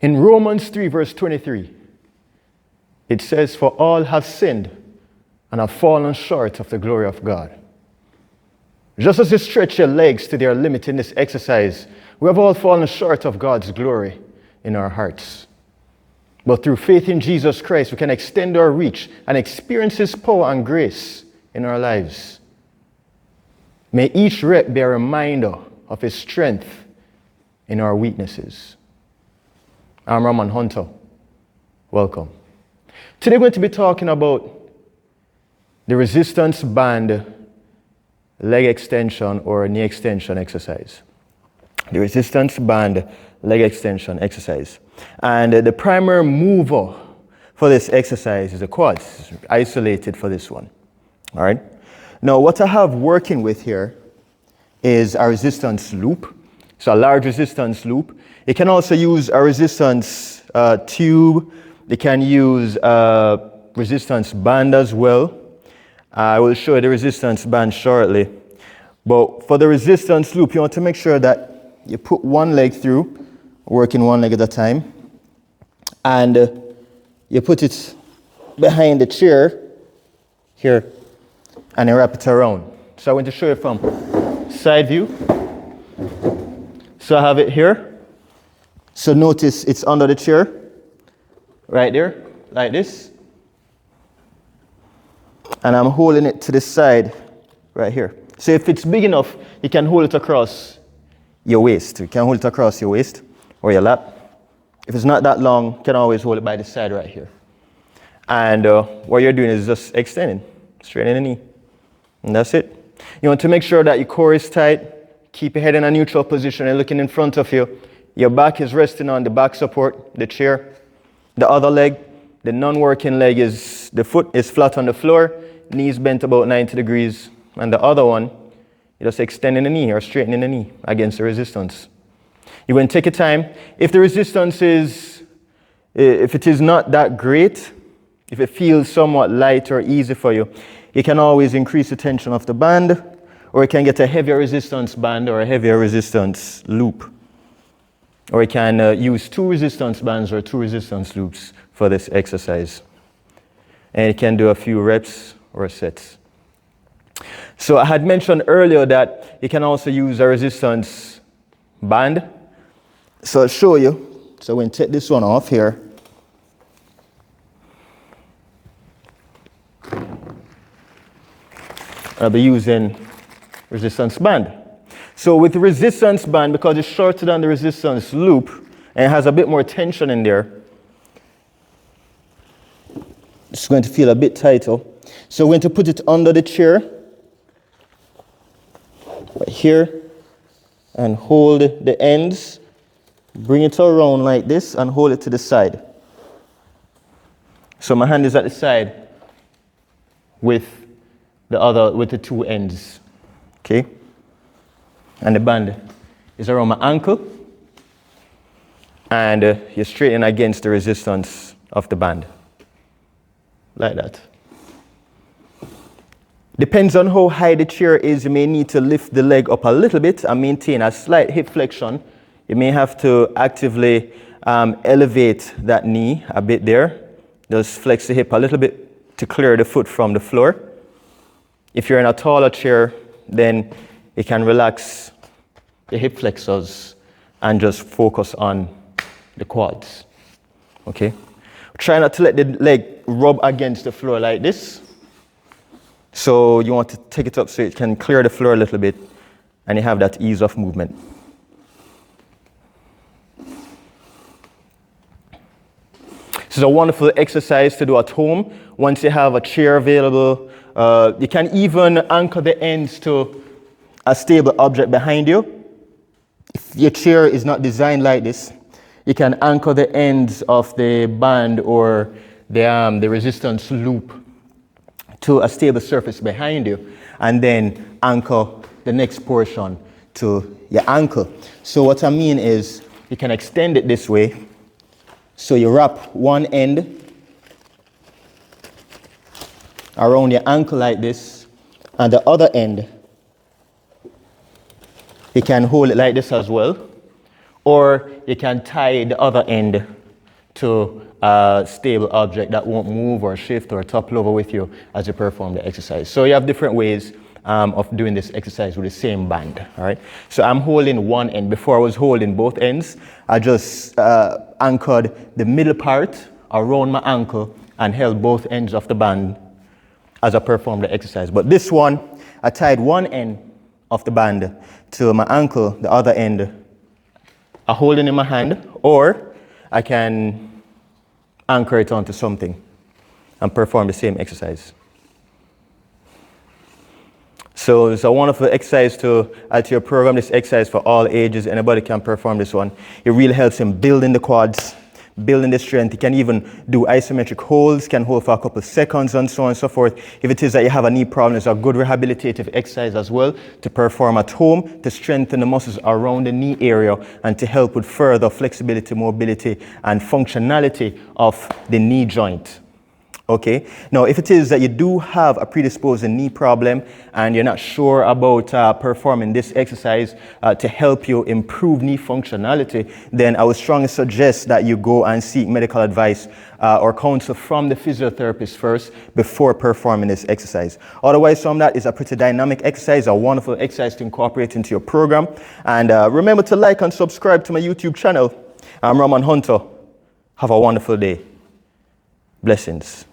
In Romans 3, verse 23, it says, "For all have sinned and have fallen short of the glory of God." Just as you stretch your legs to their limit in this exercise, we have all fallen short of God's glory in our hearts. But through faith in Jesus Christ, we can extend our reach and experience His power and grace in our lives. May each rep be a reminder of His strength in our weaknesses. I'm Raman Hunter. Welcome. Today we're going to be talking about the resistance band leg extension or knee extension exercise. The resistance band leg extension exercise. And the primary mover for this exercise is the quads. It's isolated for this one. All right. Now what I have working with here is a resistance loop. So a large resistance loop. You can also use a resistance tube. You can use a resistance band as well. I will show you the resistance band shortly. But for the resistance loop, you want to make sure that you put one leg through, working one leg at a time, and you put it behind the chair here, and you wrap it around. So I want to show you from side view. So I have it here. So notice it's under the chair, right there, like this. And I'm holding it to the side, right here. So if it's big enough, you can hold it across your waist. You can hold it across your waist or your lap. If it's not that long, you can always hold it by the side right here. And what you're doing is just extending, straightening the knee. And that's it. You want to make sure that your core is tight. Keep your head in a neutral position and looking in front of you. Your back is resting on the back support, the chair. The other leg, the non-working leg, is the foot is flat on the floor, knees bent about 90 degrees. And the other one, you're just extending the knee or straightening the knee against the resistance. You're going to take your time. If the resistance is, if it is not that great, if it feels somewhat light or easy for you, you can always increase the tension of the band, or you can get a heavier resistance band or a heavier resistance loop. Or you can use 2 resistance bands or 2 resistance loops for this exercise. And you can do a few reps or sets. So I had mentioned earlier that you can also use a resistance band. So I'll show you. So we'll take this one off here. I'll be using resistance band. So with the resistance band, because it's shorter than the resistance loop and it has a bit more tension in there, it's going to feel a bit tighter. So we're going to put it under the chair, right here, and hold the ends. Bring it around like this and hold it to the side. So my hand is at the side with the 2 ends. Okay? And the band is around my ankle. And you're straightening against the resistance of the band. Like that. Depends on how high the chair is, you may need to lift the leg up a little bit and maintain a slight hip flexion. You may have to actively elevate that knee a bit there. Just flex the hip a little bit to clear the foot from the floor. If you're in a taller chair, then you can relax the hip flexors and just focus on the quads. Okay? Try not to let the leg rub against the floor like this. So you want to take it up so it can clear the floor a little bit and you have that ease of movement. This is a wonderful exercise to do at home. Once you have a chair available, you can even anchor the ends to a stable object behind you. If your chair is not designed like this, you can anchor the ends of the band or the resistance loop to a stable surface behind you, and then anchor the next portion to your ankle. So what I mean is you can extend it this way. So you wrap one end around your ankle like this, and the other end you can hold it like this as well, Or you can tie the other end to a stable object that won't move or shift or topple over with you as you perform the exercise. So you have different ways of doing this exercise with the same band, all right? So I'm holding one end. Before I was holding both ends, I just anchored the middle part around my ankle and held both ends of the band as I performed the exercise. But this one, I tied one end of the band to my ankle, the other end I hold it in my hand, or I can anchor it onto something and perform the same exercise. So it's a wonderful exercise to add to your program. This exercise for all ages. Anybody can perform this one. It really helps in building the quads, building the strength. You can even do isometric holds, can hold for a couple of seconds and so on and so forth. If it is that you have a knee problem, it's a good rehabilitative exercise as well to perform at home to strengthen the muscles around the knee area and to help with further flexibility, mobility, and functionality of the knee joint. Okay. Now, if it is that you do have a predisposing knee problem and you're not sure about performing this exercise to help you improve knee functionality, then I would strongly suggest that you go and seek medical advice or counsel from the physiotherapist first before performing this exercise. Otherwise, some of that is a pretty dynamic exercise, a wonderful exercise to incorporate into your program. And remember to like and subscribe to my YouTube channel. I'm Roman Hunter. Have a wonderful day. Blessings.